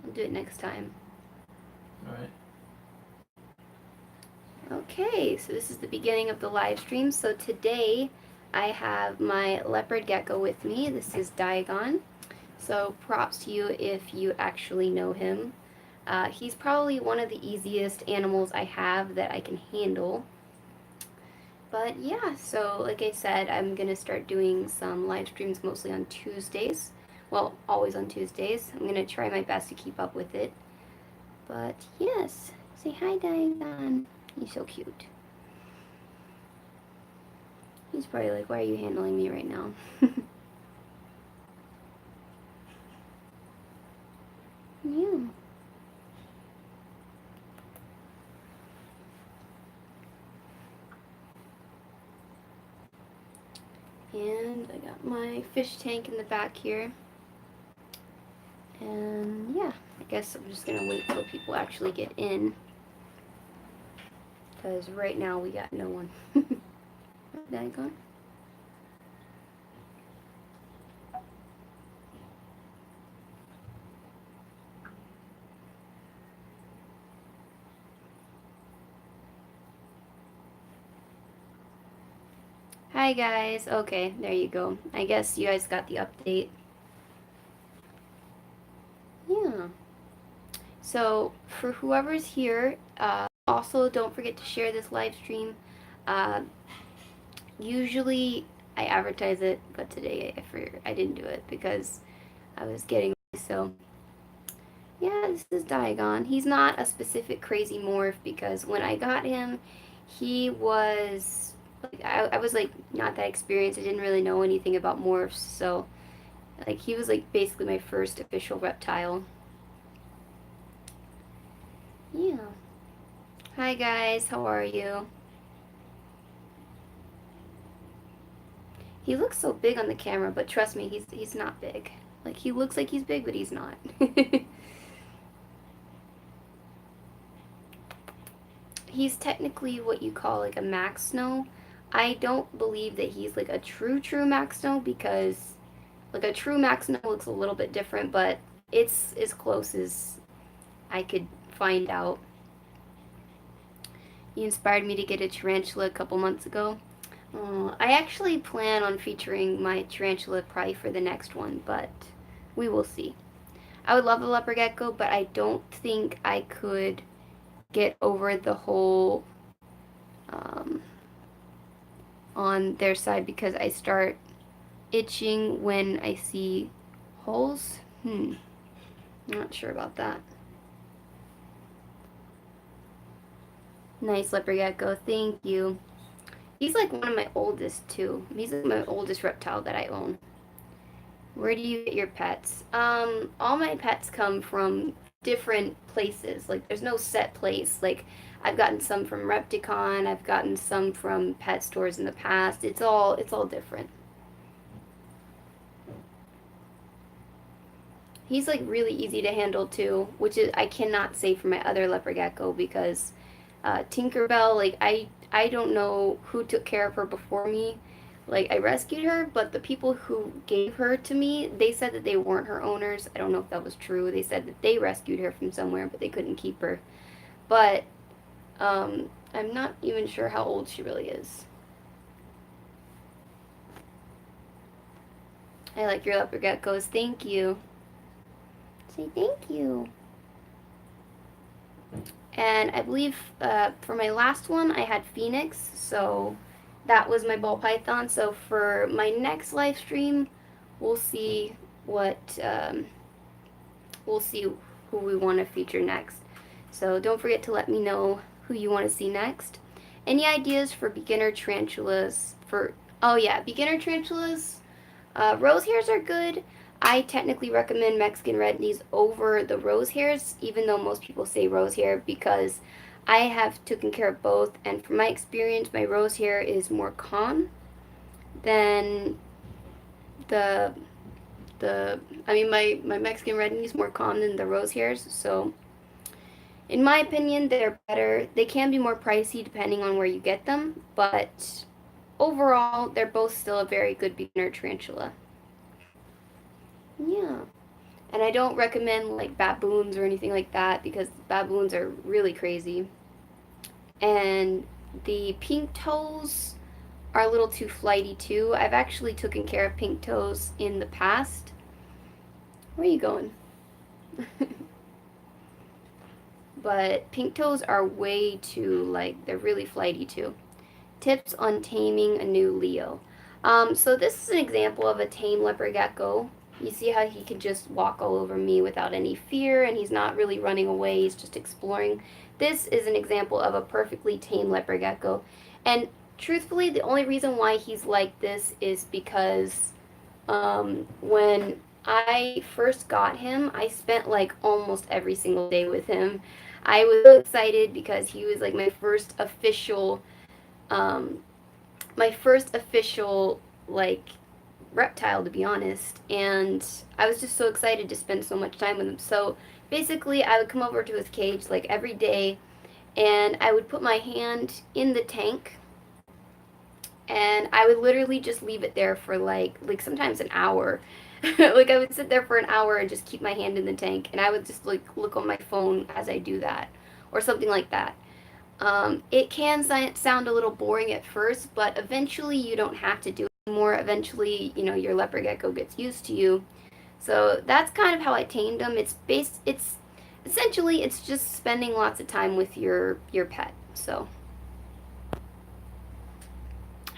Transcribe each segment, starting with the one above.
We'll do it next time. Alright. Okay, so this is the beginning of the live stream. So today I have my leopard gecko with me. This is Diagon. So props to you if you actually know him. He's probably one of the easiest animals I have that I can handle. But yeah, so like I said, I'm going to start doing some live streams mostly on Tuesdays. Well, always on Tuesdays. I'm going to try my best to keep up with it. But yes, say hi, Diagon. He's so cute. He's probably like, why are you handling me right now? Yeah. And I got my fish tank in the back here. And yeah, I guess I'm just gonna wait till people actually get in. Because right now we got no one. Daggone. Hi guys. Okay, there you go. I guess you guys got the update. Yeah. So for whoever's here, also don't forget to share this live stream. Uh, Usually I advertise it, but today I didn't do it because I was getting so. Yeah, this is Diagon. He's not a specific crazy morph because when I got him, he was like I was like not that experienced. I didn't really know anything about morphs, so like he was like basically my first official reptile. Yeah. Hi guys, how are you? He looks so big on the camera, but trust me, he's not big. Like he looks like he's big, but he's not. He's technically what you call like a max snow. I don't believe that he's like a true max snow because like a true max snow looks a little bit different, but it's as close as I could find out. He inspired me to get a tarantula a couple months ago. I actually plan on featuring my tarantula probably for the next one, but we will see. I would love a leopard gecko, but I don't think I could get over the whole um, on their side because I start itching when I see holes. I'm not sure about that. Nice leopard gecko, thank you. He's like one of my oldest too. He's like my oldest reptile that I own. Where do you get your pets? All my pets come from different places. Like there's no set place. Like I've gotten some from Repticon, I've gotten some from pet stores in the past. It's all different. He's like really easy to handle too, which is I cannot say for my other leopard gecko because Tinkerbell, like I don't know who took care of her before me. Like I rescued her, but the people who gave her to me, they said that they weren't her owners. I don't know if that was true. They said that they rescued her from somewhere, but they couldn't keep her. But I'm not even sure how old she really is. I like your leopard geckos. Thank you. Say thank you. And I believe for my last one, I had Phoenix, so that was my ball python. So for my next live stream, we'll see what we'll see who we want to feature next. So don't forget to let me know who you want to see next. Any ideas for beginner tarantulas? For oh yeah, beginner tarantulas. Rose hairs are good. I technically recommend Mexican red knees over the rose hairs, even though most people say rose hair because I have taken care of both, and from my experience, my rose hair is more calm than the I mean my Mexican red knee is more calm than the rose hairs. So in my opinion, they're better. They can be more pricey depending on where you get them, but overall, they're both still a very good beginner tarantula. Yeah. And I don't recommend like baboons or anything like that because baboons are really crazy. And the pink toes are a little too flighty too. I've actually taken care of pink toes in the past. Where are you going? But pink toes are way too, like, they're really flighty too. Tips on taming a new Leo. So this is an example of a tame leopard gecko. You see how he can just walk all over me without any fear, and he's not really running away, he's just exploring. This is an example of a perfectly tame leopard gecko. And truthfully, the only reason why he's like this is because when I first got him, I spent like almost every single day with him. I was so excited because he was like um, my first official like reptile, to be honest, and I was just so excited to spend so much time with him. So basically I would come over to his cage like every day, and I would put my hand in the tank, and I would literally just leave it there for like sometimes an hour. Like I would sit there for an hour and just keep my hand in the tank, and I would just like look on my phone as I do that or something like that. It can sound a little boring at first, but eventually you don't have to do it anymore. Eventually, you know, your leopard gecko gets used to you. So that's kind of how I tamed them. It's essentially it's just spending lots of time with your pet. So,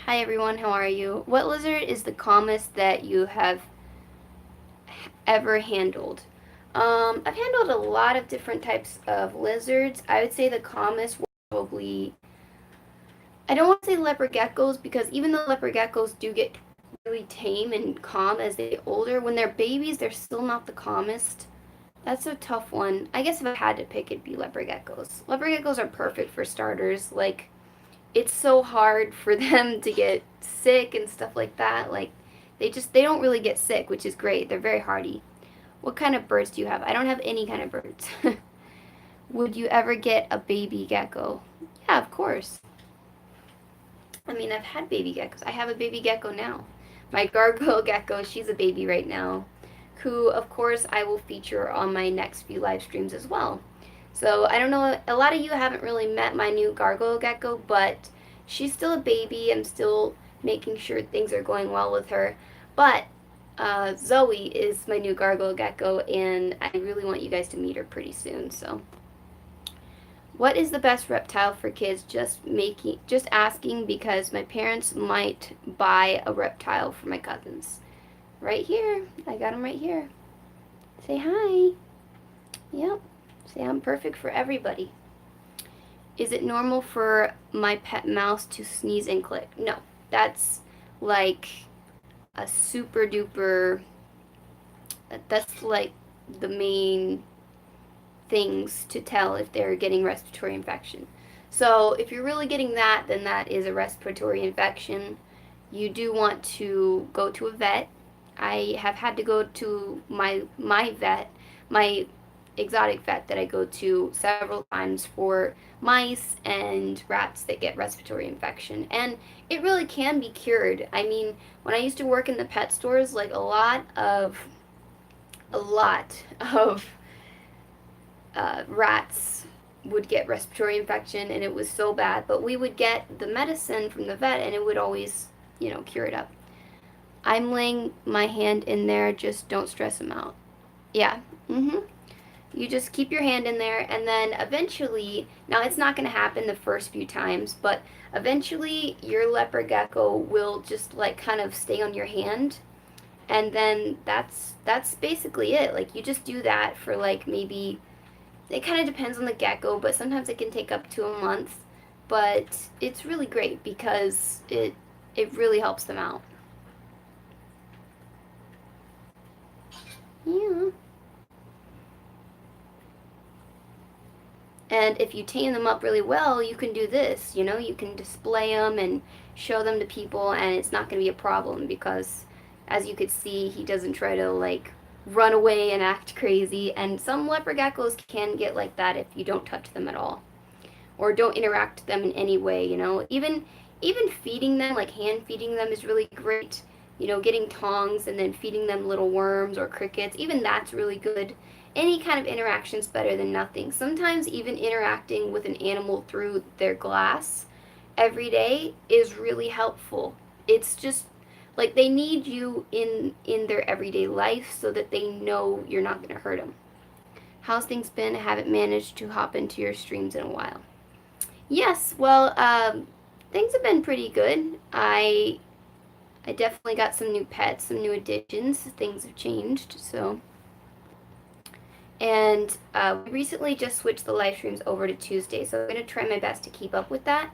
hi everyone, how are you? What lizard is the calmest that you have ever handled? I've handled a lot of different types of lizards. I would say the calmest were probably, I don't want to say leopard geckos, because even though leopard geckos do get really tame and calm as they get older, when they're babies, they're still not the calmest. That's a tough one. I guess if I had to pick, it'd be leopard geckos. Leopard geckos are perfect for starters. Like, it's so hard for them to get sick and stuff like that. Like, they don't really get sick, which is great. They're very hardy. What kind of birds do you have? I don't have any kind of birds. Would you ever get a baby gecko? Yeah, of course. I mean, I've had baby geckos. I have a baby gecko now. My gargoyle gecko, she's a baby right now, who, of course, I will feature on my next few live streams as well. So, I don't know, a lot of you haven't really met my new gargoyle gecko, but she's still a baby. I'm still making sure things are going well with her. But Zoe is my new gargoyle gecko, and I really want you guys to meet her pretty soon. So, what is the best reptile for kids? Just asking because my parents might buy a reptile for my cousins. Right here, I got them right here. Say hi. Yep. Say I'm perfect for everybody. Is it normal for my pet mouse to sneeze and click? No, that's like a super duper, that's like the main things to tell if they're getting respiratory infection. So if you're really getting that, then that is a respiratory infection. You do want to go to a vet. I have had to go to my vet, my exotic vet that I go to several times for mice and rats that get respiratory infection, and it really can be cured. I mean, when I used to work in the pet stores, like a lot of rats would get respiratory infection, and it was so bad, but we would get the medicine from the vet and it would always, cure it up. I'm laying my hand in there, just don't stress them out. Yeah. You just keep your hand in there, and then eventually, now it's not going to happen the first few times, but eventually your leopard gecko will just like kind of stay on your hand, and then that's basically it. Like, you just do that for like, maybe, it kind of depends on the gecko, but sometimes it can take up to a month, but it's really great because it really helps them out. Yeah. And if you tame them up really well, you can do this, you can display them and show them to people, and it's not going to be a problem because, as you could see, he doesn't try to, like, run away and act crazy. And some leopard geckos can get like that if you don't touch them at all or don't interact with them in any way, Even feeding them, like hand feeding them, is really great. you know, getting tongs and then feeding them little worms or crickets, even that's really good. Any kind of interaction is better than nothing. Sometimes even interacting with an animal through their glass every day is really helpful. It's just like they need you in their everyday life so that they know you're not going to hurt them. How's things been? I haven't managed to hop into your streams in a while. Yes, well, things have been pretty good. I definitely got some new pets, some new additions. Things have changed, so. And we recently just switched the live streams over to Tuesday, so I'm going to try my best to keep up with that.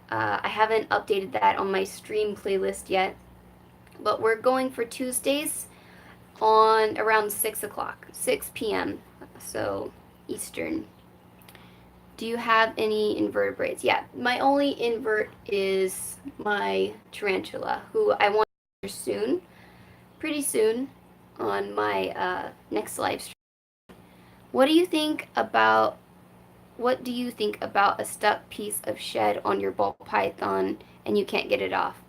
I haven't updated that on my stream playlist yet, but we're going for Tuesdays on around 6 o'clock, 6 p.m., so Eastern. Do you have any invertebrates? Yeah, my only invert is my tarantula, who I want to soon, pretty soon, on my next live stream. What do you think about a stuck piece of shed on your ball python and you can't get it off?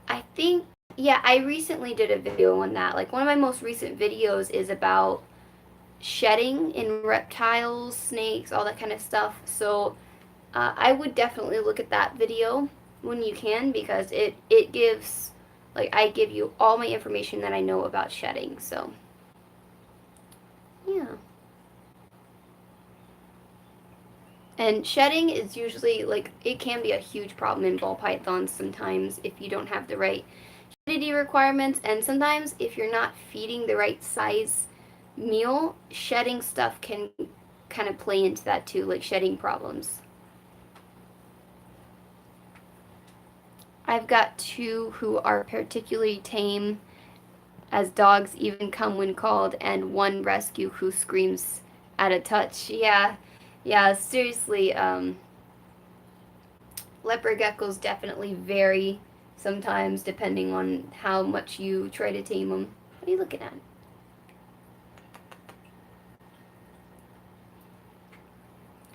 I think, yeah, I recently did a video on that. Like, one of my most recent videos is about shedding in reptiles, snakes, all that kind of stuff. So I would definitely look at that video when you can, because it gives, like, I give you all my information that I know about shedding. So yeah. And shedding is usually, like, it can be a huge problem in ball pythons sometimes if you don't have the right humidity requirements, and sometimes if you're not feeding the right size meal, shedding stuff can kind of play into that too, like shedding problems. I've got two who are particularly tame, as dogs even come when called, and one rescue who screams at a touch. Yeah, seriously, leopard geckos definitely vary sometimes depending on how much you try to tame them. What are you looking at?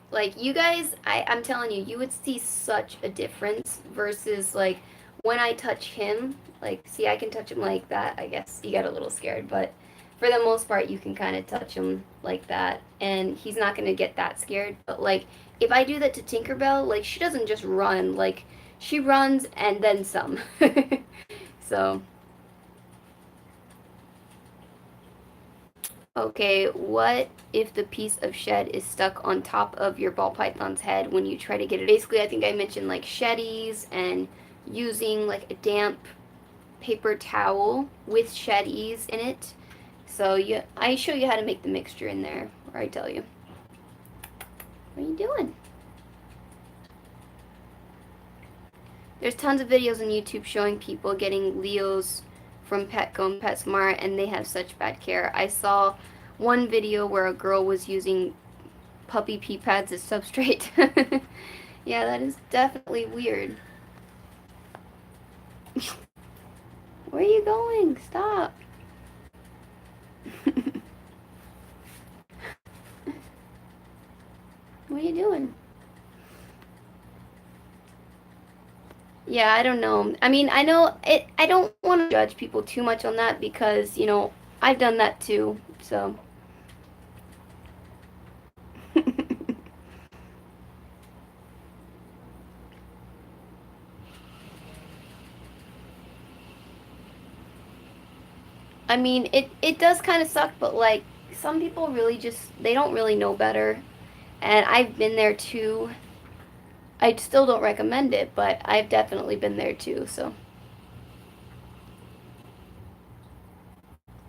Like, you guys, I'm telling you, you would see such a difference versus, like, when I touch him. Like, see, I can touch him like that. I guess you got a little scared, but for the most part, you can kind of touch him like that, and he's not going to get that scared. But, like, if I do that to Tinkerbell, like, she doesn't just run. Like, she runs and then some. So, okay, what if the piece of shed is stuck on top of your ball python's head when you try to get it? Basically, I think I mentioned, like, sheddies and using, like, a damp paper towel with sheddies in it. So I show you how to make the mixture in there, or I tell you. What are you doing? There's tons of videos on YouTube showing people getting Leos from Petco and PetSmart, and they have such bad care. I saw one video where a girl was using puppy pee pads as substrate. Yeah, that is definitely weird. Where are you going? Stop. What are you doing? Yeah, I don't know. I mean, I know it. I don't want to judge people too much on that because, you know, I've done that too. So. I mean, it does kind of suck, but, like, some people really just, they don't really know better. And I've been there too. I still don't recommend it, but I've definitely been there too, so.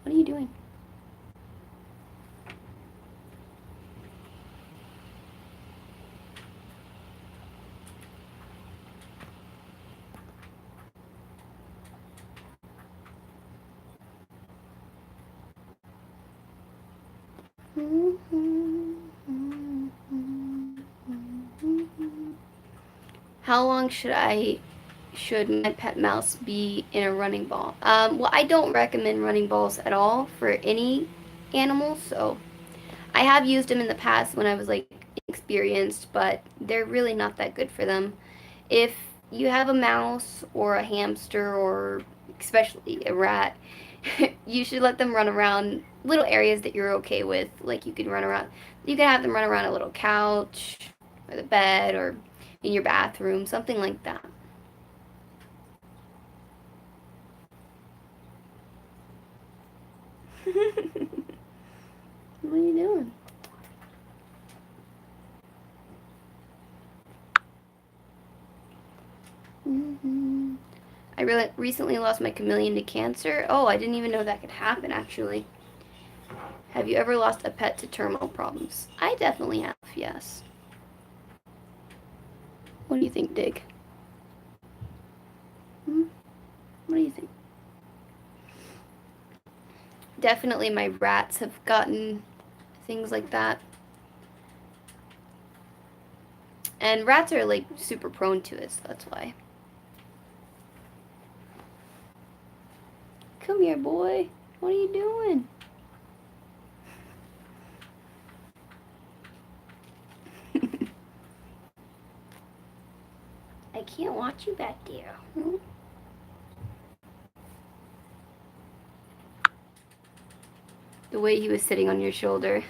What are you doing? How long should my pet mouse be in a running ball? Well, I don't recommend running balls at all for any animal, so I have used them in the past when I was, like, inexperienced, but they're really not that good for them. If you have a mouse or a hamster or especially a rat, you should let them run around little areas that you're okay with. Like you can have them run around a little couch or the bed or in your bathroom, something like that. What are you doing? I really recently lost my chameleon to cancer. Oh, I didn't even know that could happen, actually. Have you ever lost a pet to terminal problems? I definitely have, yes. What do you think, Dig? What do you think? Definitely my rats have gotten things like that. And rats are like super prone to it, so that's why. Come here, boy. What are you doing? I can't watch you back there. The way he was sitting on your shoulder.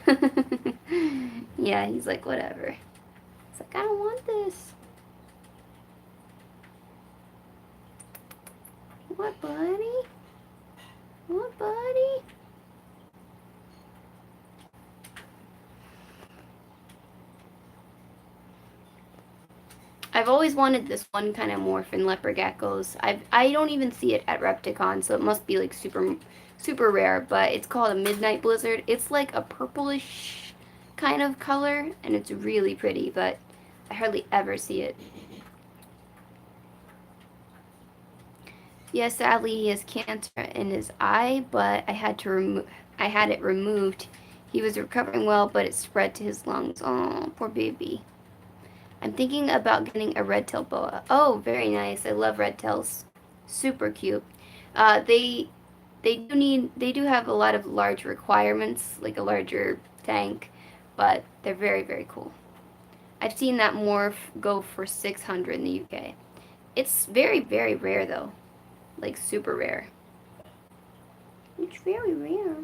Yeah, he's like, whatever. He's like, I don't want this. What, buddy? What, buddy? I've always wanted this one kind of morph in leopard geckos. I don't even see it at Repticon, so it must be like super rare, but it's called a Midnight Blizzard. It's like a purplish kind of color, and it's really pretty, but I hardly ever see it. Yes, sadly he has cancer in his eye, but I had it removed. He was recovering well, but it spread to his lungs. Oh, poor baby. I'm thinking about getting a red-tail boa. Oh, very nice. I love red tails. Super cute. They do have a lot of large requirements, like a larger tank, but they're very, very cool. I've seen that morph go for 600 in the UK. It's very, very rare though. Like super rare. It's very rare.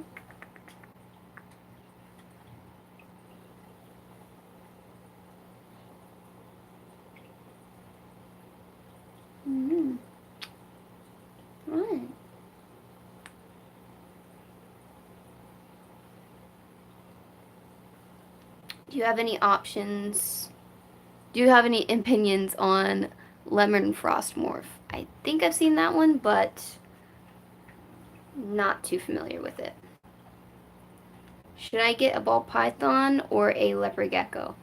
Right. Do you have any options? Do you have any opinions on Lemon Frost morph? I think I've seen that one, but not too familiar with it. Should I get a ball python or a leopard gecko?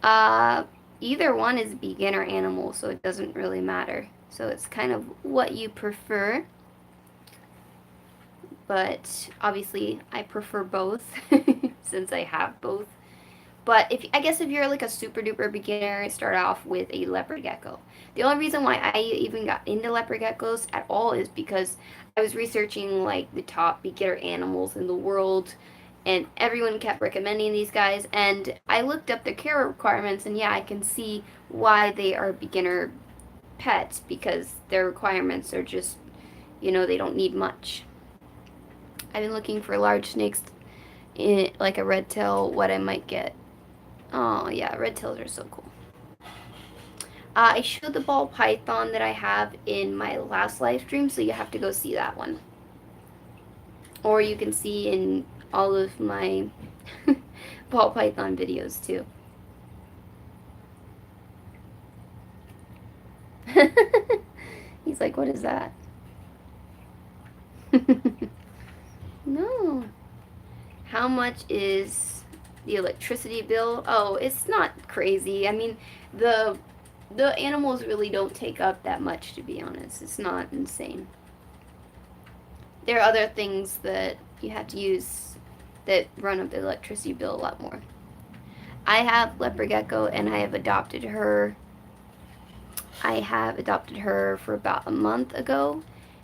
Either one is a beginner animal, so it doesn't really matter. So it's kind of what you prefer. But obviously, I prefer both since I have both. But I guess if you're like a super duper beginner, start off with a leopard gecko. The only reason why I even got into leopard geckos at all is because I was researching like the top beginner animals in the world, and everyone kept recommending these guys, and I looked up their care requirements, and yeah, I can see why they are beginner pets, because their requirements are just, they don't need much. I've been looking for large snakes, like a red tail, what I might get. Oh yeah, red tails are so cool. I showed the ball python that I have in my last live stream, so you have to go see that one. Or you can see in all of my ball python videos too. He's like, what is that? No. How much is the electricity bill? Oh, it's not crazy. I mean, the animals really don't take up that much, to be honest. It's not insane. There are other things that you have to use that run up the electricity bill a lot more. I have leopard gecko, and I have adopted her. I have adopted her for about a month ago.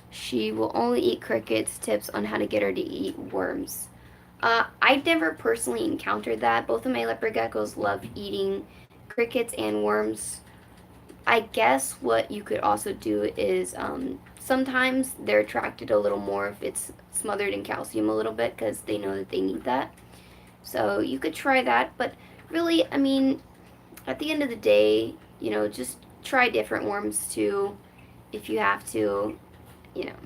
She will only eat crickets. Tips on how to get her to eat worms. I've never personally encountered that. Both of my leopard geckos love eating crickets and worms, I guess what you could also do is sometimes they're attracted a little more if it's smothered in calcium a little bit because they know that they need that. So you could try that, but really, I mean, at the end of the day, just try different worms too if you have to, you know.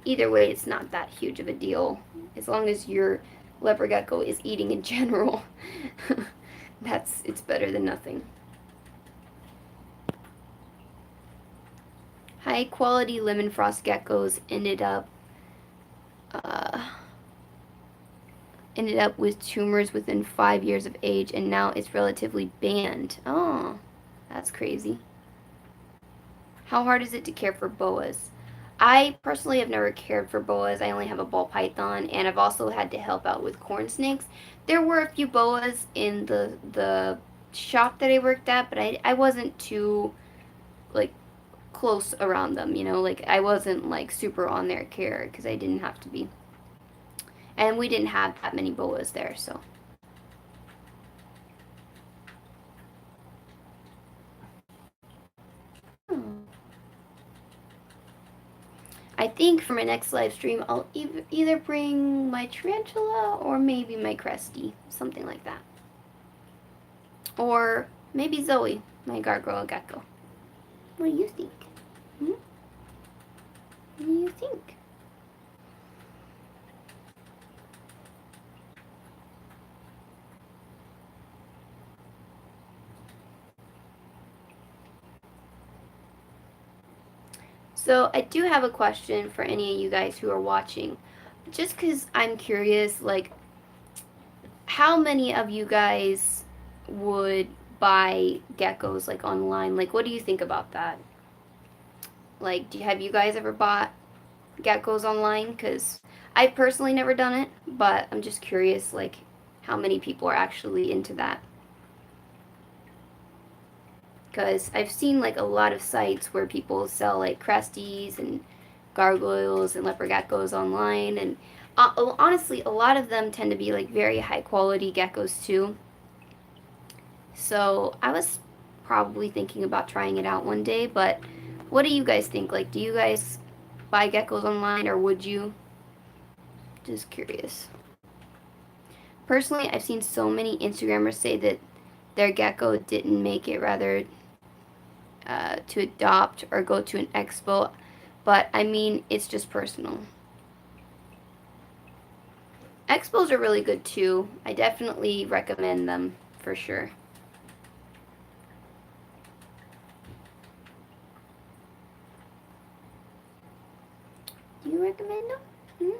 Either way, it's not that huge of a deal as long as your leopard gecko is eating in general. It's better than nothing. High quality lemon frost geckos uh, ended up with tumors within 5 years of age, and now it's relatively banned. Oh, that's crazy. How hard is it to care for boas? I personally have never cared for boas. I only have a ball python, and I've also had to help out with corn snakes. There were a few boas in the shop that I worked at, but I wasn't too like close around them, like I wasn't like super on their care because I didn't have to be. And we didn't have that many boas there, so. Hmm. I think for my next live stream, I'll either bring my tarantula or maybe my cresty, something like that. Or maybe Zoe, my gargoyle gecko. What do you think? Hmm? What do you think? So I do have a question for any of you guys who are watching. Just because I'm curious, like, how many of you guys would buy geckos like online? Like, what do you think about that? Like, have you guys ever bought geckos online? Because I've personally never done it, but I'm just curious, like, how many people are actually into that. Because I've seen like a lot of sites where people sell like cresties and gargoyles and leopard geckos online, and honestly, a lot of them tend to be like very high quality geckos too. So I was probably thinking about trying it out one day, but what do you guys think? Like, do you guys buy geckos online or would you? Just curious. Personally, I've seen so many Instagrammers say that their gecko didn't make it, rather to adopt or go to an expo, but I mean, it's just personal. Expos are really good too. I definitely recommend them for sure. Do you recommend them? Hmm?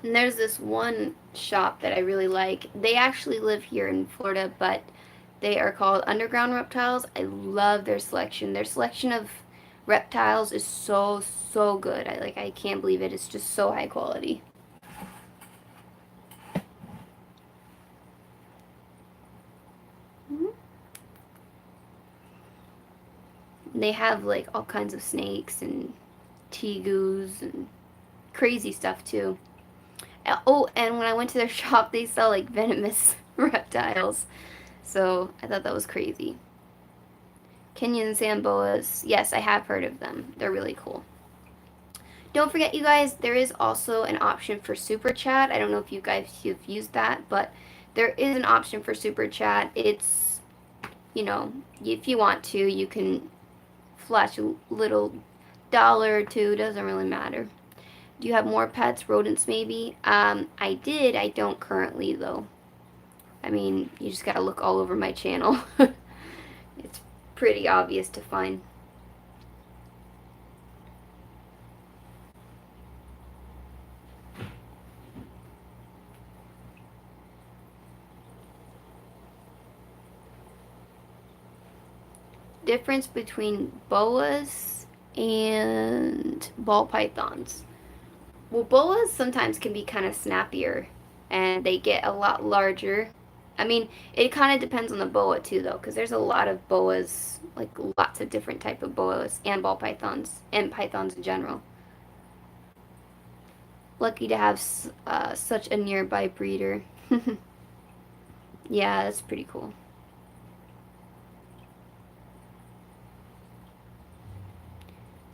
And there's this one shop that I really like. They actually live here in Florida, but they are called Underground Reptiles. I love their selection. Their selection of reptiles is so good. I can't believe it. It's just so high quality. Mm-hmm. They have like all kinds of snakes and tegus and crazy stuff too. Oh, and when I went to their shop, they sell like venomous reptiles. So I thought that was crazy. Kenyan sand boas. Yes, I have heard of them. They're really cool. Don't forget, you guys, there is also an option for super chat. I don't know if you guys have used that, but there is an option for super chat. It's, if you want to, you can flash a little dollar or two. Doesn't really matter. Do you have more pets? Rodents, maybe? I did. I don't currently, though. I mean, you just gotta look all over my channel. It's pretty obvious to find. Difference between boas and ball pythons. Well, boas sometimes can be kind of snappier and they get a lot larger. I mean, it kind of depends on the boa too, though, because there's a lot of boas, like lots of different type of boas and ball pythons and pythons in general. Lucky to have such a nearby breeder. Yeah, that's pretty cool.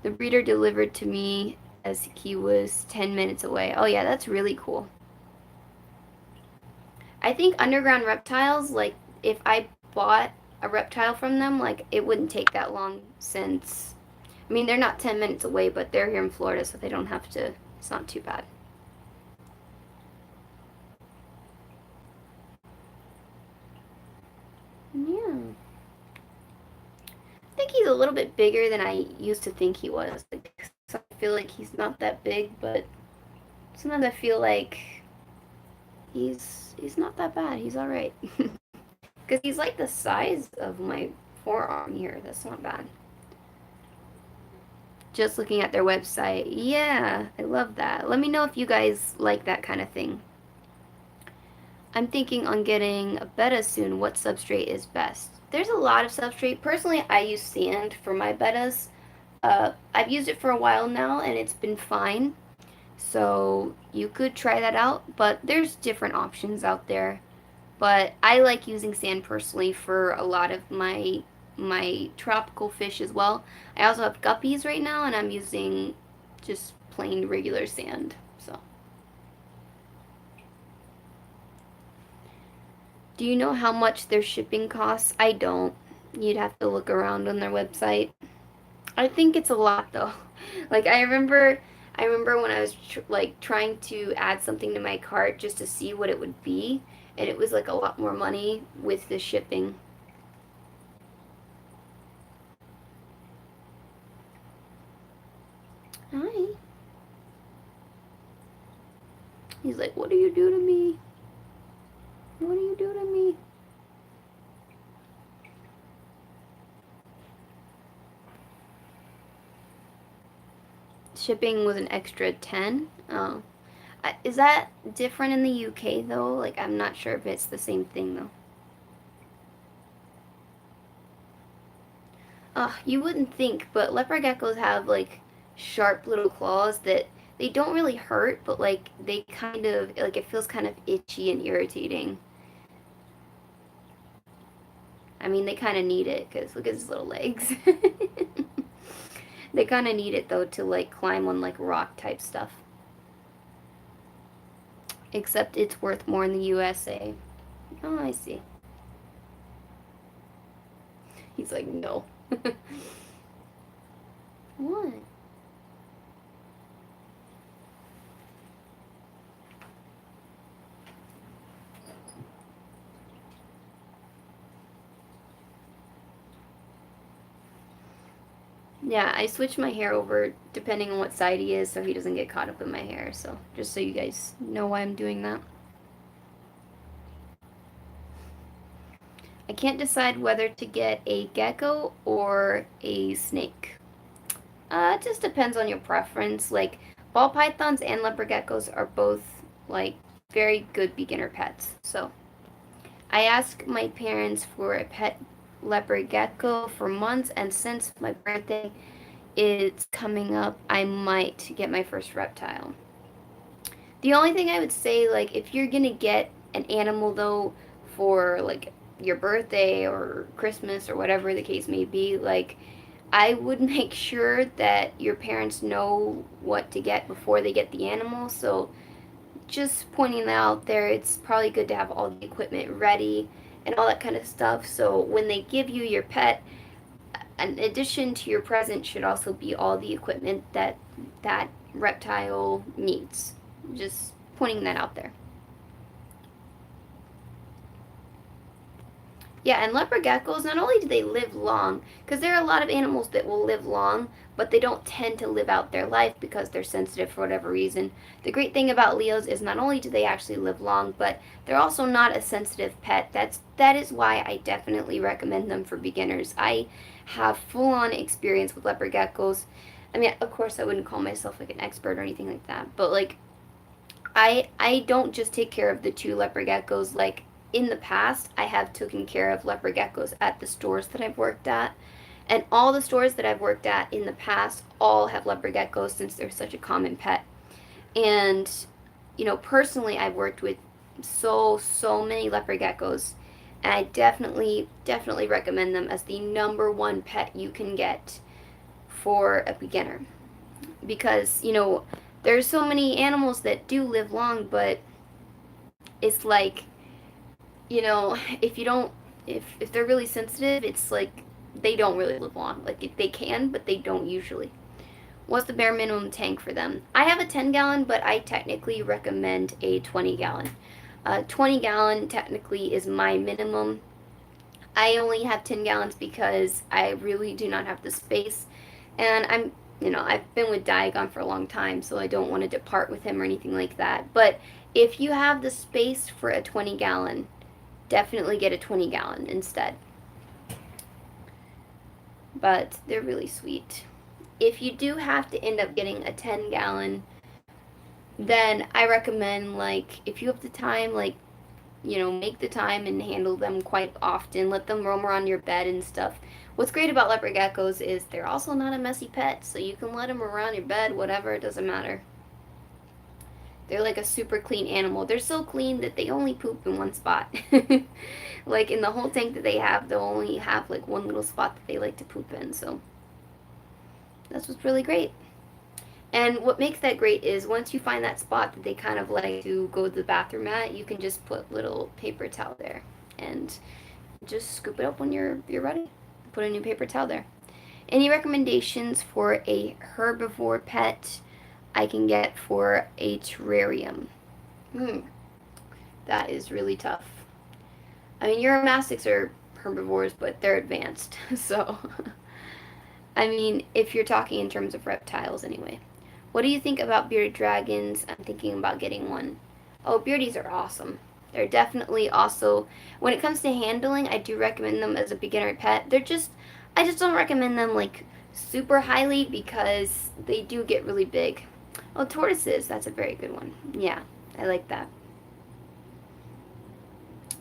The breeder delivered to me as he was 10 minutes away. Oh yeah, that's really cool. I think underground reptiles, like if I bought a reptile from them, like it wouldn't take that long since, I mean, they're not 10 minutes away, but they're here in Florida, so they don't have to, it's not too bad. Yeah. I think he's a little bit bigger than I used to think he was. Like, so I feel like he's not that big, but sometimes I feel like he's not that bad. He's all right. Because he's like the size of my forearm here. That's not bad. Just looking at their website. Yeah, I love that. Let me know if you guys like that kind of thing. I'm thinking on getting a betta soon. What substrate is best? There's a lot of substrate. Personally, I use sand for my bettas. I've used it for a while now and it's been fine. So you could try that out, but there's different options out there. But I like using sand personally for a lot of my tropical fish as well. I also have guppies right now and I'm using just plain regular sand. So, do you know how much their shipping costs? I don't. You'd have to look around on their website. I think it's a lot though. Like I remember when I was like trying to add something to my cart just to see what it would be, and it was like a lot more money with the shipping. Hi. He's like, "What do you do to me? What do you do to me?" Shipping was an extra 10. Oh. Is that different in the UK though? Like I'm not sure if it's the same thing though. You wouldn't think, but leopard geckos have like sharp little claws that they don't really hurt, but like they kind of like it feels kind of itchy and irritating. I mean, they kind of need it because look at his little legs. They kind of need it though to like climb on like rock type stuff. Except it's worth more in the USA. Oh, I see. He's like, no. What? Yeah, I switch my hair over depending on what side he is so he doesn't get caught up in my hair. So, just so you guys know why I'm doing that. I can't decide whether to get a gecko or a snake. It just depends on your preference. Like, ball pythons and leopard geckos are both, like, very good beginner pets. So, I asked my parents for a pet leopard gecko for months, and since my birthday is coming up, I might get my first reptile. The only thing I would say, like, if you're gonna get an animal though for like your birthday or Christmas or whatever the case may be, like, I would make sure that your parents know what to get before they get the animal. So, just pointing that out there, it's probably good to have all the equipment ready and all that kind of stuff. So, when they give you your pet, in addition to your present should also be all the equipment that that reptile needs. Just pointing that out there. Yeah, and leopard geckos, not only do they live long, because there are a lot of animals that will live long, but they don't tend to live out their life because they're sensitive for whatever reason. The great thing about Leos is not only do they actually live long, but they're also not a sensitive pet. That is why I definitely recommend them for beginners. I have full-on experience with leopard geckos. I mean, of course, I wouldn't call myself like an expert or anything like that, but like I don't just take care of the two leopard geckos. Like in the past, I have taken care of leopard geckos at the stores that I've worked at. And all the stores that I've worked at in the past all have leopard geckos since they're such a common pet. And, you know, personally, I've worked with so many leopard geckos, and I definitely recommend them as the number one pet you can get for a beginner. Because, you know, there's so many animals that do live long, but it's like, you know, if you don't, if they're really sensitive, it's like they don't really live long. Like, if they can, but they don't usually. What's the bare minimum tank for them? I have a 10-gallon, but I technically recommend a 20-gallon. 20-gallon technically is my minimum. I only have 10 gallons because I really do not have the space. And I've been with Diagon for a long time, so I don't want to depart with him or anything like that. But if you have the space for a 20-gallon, definitely get a 20-gallon instead. But they're really sweet. If you do have to end up getting a 10-gallon, then I recommend, like, if you have the time, like, you know, make the time and handle them quite often. Let them roam around your bed and stuff. What's great about leopard geckos is they're also not a messy pet, so you can let them around your bed, whatever, it doesn't matter. They're like a super clean animal. They're so clean that they only poop in one spot. Like, in the whole tank that they have, they'll only have like one little spot that they like to poop in, so that's what's really great. And what makes that great is once you find that spot that they kind of like to go to the bathroom at, you can just put little paper towel there and just scoop it up when you're ready. Put a new paper towel there. Any recommendations for a herbivore pet I can get for a terrarium? That is really tough. I mean, Uromastics are herbivores, but they're advanced. So, I mean, if you're talking in terms of reptiles anyway. What do you think about bearded dragons? I'm thinking about getting one. Oh, beardies are awesome. They're definitely also, when it comes to handling, I do recommend them as a beginner pet. I just don't recommend them like super highly because they do get really big. Oh, tortoises, that's a very good one. Yeah, I like that.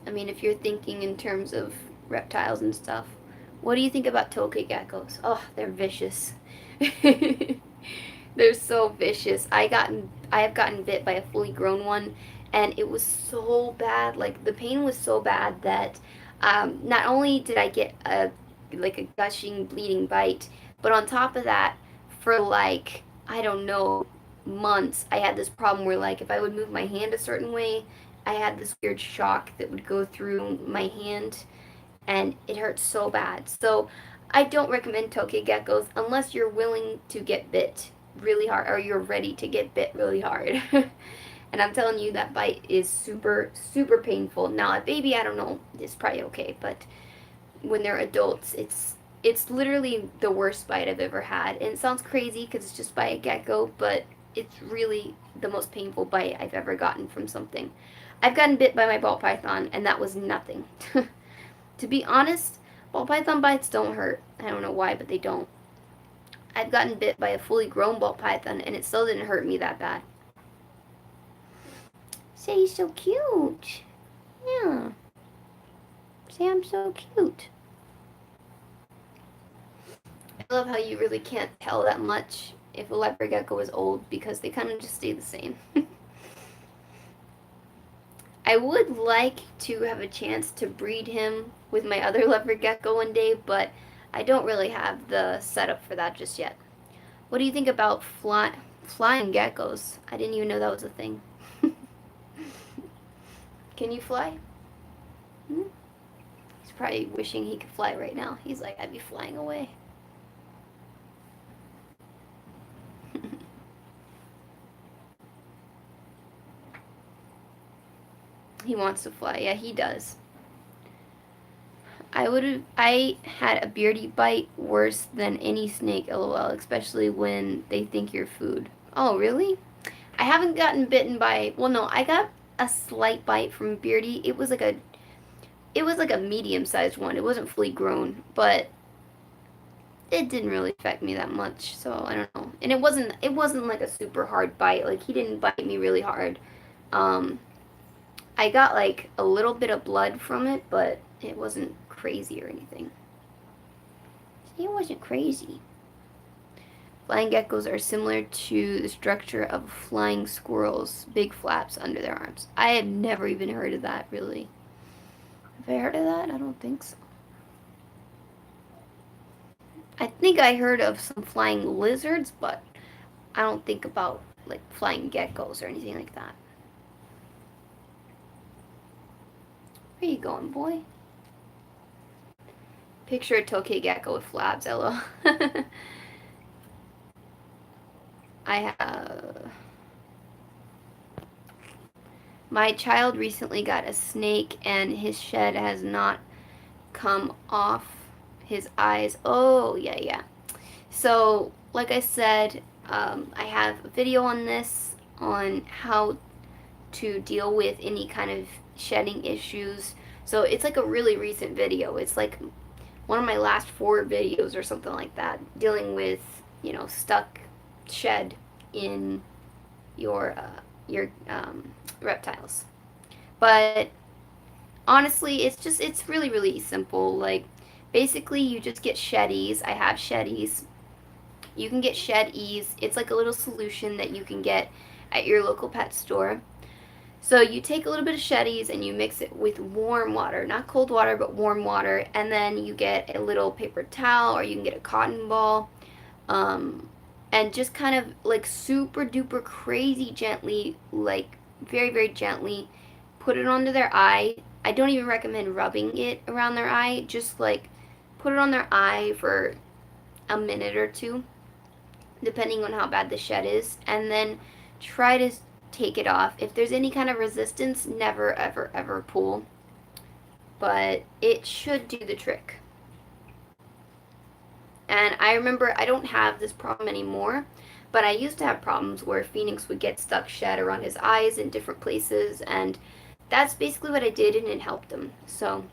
I mean, if you're thinking in terms of reptiles and stuff, what do you think about tokay geckos? Oh, they're vicious. They're so vicious. I have gotten bit by a fully grown one, and it was so bad. Like, the pain was so bad that not only did I get a gushing, bleeding bite, but on top of that, for like, I don't know, months, I had this problem where, like, if I would move my hand a certain way, I had this weird shock that would go through my hand, and it hurt so bad. So I don't recommend tokay geckos unless you're willing to get bit really hard or you're ready to get bit really hard. And I'm telling you, that bite is super, super painful. Now, a baby, I don't know, it's probably okay, but when they're adults, it's literally the worst bite I've ever had. And it sounds crazy because it's just by a gecko, but it's really the most painful bite I've ever gotten from something. I've gotten bit by my ball python, and that was nothing. To be honest, ball python bites don't hurt. I don't know why, but they don't. I've gotten bit by a fully grown ball python, and it still didn't hurt me that bad. Say he's so cute. Yeah. Say I'm so cute. I love how you really can't tell that much if a leopard gecko is old because they kind of just stay the same. I would like to have a chance to breed him with my other leopard gecko one day, but I don't really have the setup for that just yet. What do you think about flying geckos? I didn't even know that was a thing. Can you fly? He's probably wishing he could fly right now. He's like, I'd be flying away. He wants to fly. Yeah, he does. I had a beardy bite worse than any snake, lol, especially when they think you're food. Oh, really? I haven't gotten bitten by, well, no, I got a slight bite from a beardy. It was like a medium-sized one. It wasn't fully grown, but it didn't really affect me that much, so I don't know. And it wasn't like a super hard bite. Like, he didn't bite me really hard. I got like a little bit of blood from it, but it wasn't crazy or anything. See, it wasn't crazy. Flying geckos are similar to the structure of flying squirrels, big flaps under their arms. I had never even heard of that, really. Have I heard of that? I don't think so. I think I heard of some flying lizards, but I don't think about like flying geckos or anything like that. Where you going, boy? Picture a tokay gecko with flaps, LO. I have... My child recently got a snake and his shed has not come off his eyes. Oh, yeah. So, like I said, I have a video on this, on how to deal with any kind of shedding issues. So it's like a really recent video. It's like one of my last 4 videos or something like that, dealing with, stuck shed in your reptiles. But honestly, it's really, really simple. Like, basically, you just get sheddies. I have sheddies. You can get shed ease. It's like a little solution that you can get at your local pet store. So you take a little bit of sheddies and you mix it with warm water, not cold water, but warm water, and then you get a little paper towel, or you can get a cotton ball, and just kind of like super duper crazy gently, like very, very gently, put it onto their eye. I don't even recommend rubbing it around their eye, just like put it on their eye for a minute or 2, depending on how bad the shed is, and then try to take it off. If there's any kind of resistance, never, ever, ever pull. But it should do the trick. And I remember, I don't have this problem anymore, but I used to have problems where Phoenix would get stuck shed around his eyes in different places, and that's basically what I did, and it helped him. So,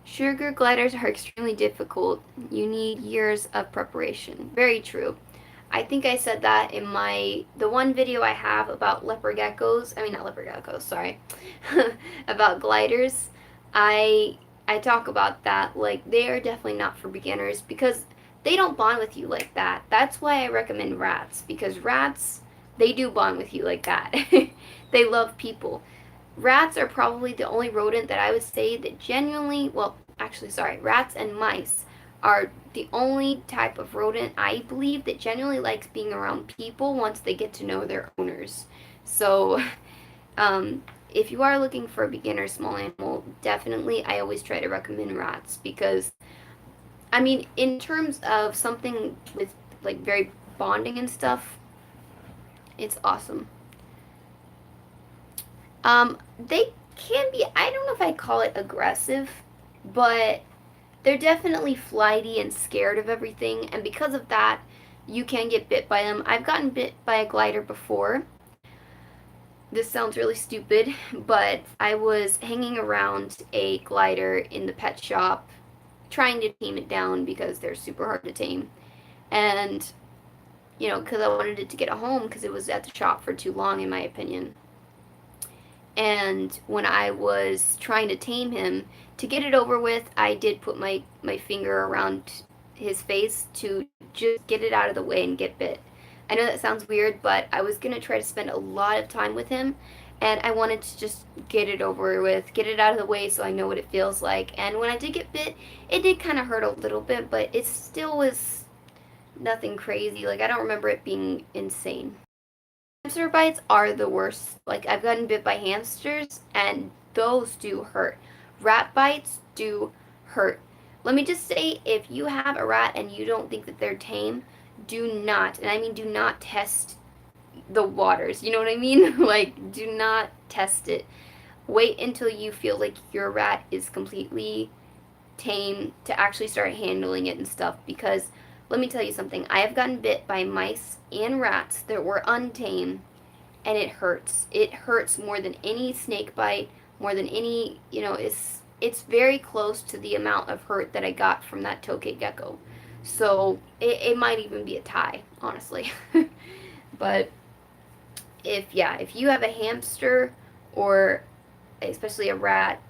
sugar gliders are extremely difficult. You need years of preparation. Very true. I think I said that in the one video I have about leopard geckos. I mean, not leopard geckos, sorry. About gliders. I talk about that. Like, they are definitely not for beginners because they don't bond with you like that. That's why I recommend rats, because rats, they do bond with you like that. They love people. Rats are probably the only rodent that I would say that genuinely, well, actually, sorry, rats and mice are the only type of rodent I believe that genuinely likes being around people once they get to know their owners. So, if you are looking for a beginner small animal, definitely I always try to recommend rats because, I mean, in terms of something with like very bonding and stuff, it's awesome. They can be, I don't know if I call it aggressive, but they're definitely flighty and scared of everything, and because of that, you can get bit by them. I've gotten bit by a glider before. This sounds really stupid, but I was hanging around a glider in the pet shop, trying to tame it down because they're super hard to tame. And, because I wanted it to get a home because it was at the shop for too long, in my opinion. And when I was trying to tame him, to get it over with, I did put my finger around his face to just get it out of the way and get bit. I know that sounds weird, but I was going to try to spend a lot of time with him, and I wanted to just get it over with, get it out of the way so I know what it feels like. And when I did get bit, it did kind of hurt a little bit, but it still was nothing crazy. Like, I don't remember it being insane. Hamster bites are the worst. Like, I've gotten bit by hamsters, and those do hurt. Rat bites do hurt. Let me just say, if you have a rat and you don't think that they're tame, do not, and I mean do not test the waters. You know what I mean? Like, do not test it. Wait until you feel like your rat is completely tame to actually start handling it and stuff, because let me tell you something. I have gotten bit by mice and rats that were untamed, and it hurts. It hurts more than any snake bite, more than any, it's very close to the amount of hurt that I got from that tokay gecko. So it might even be a tie, honestly. But if you have a hamster, or especially a rat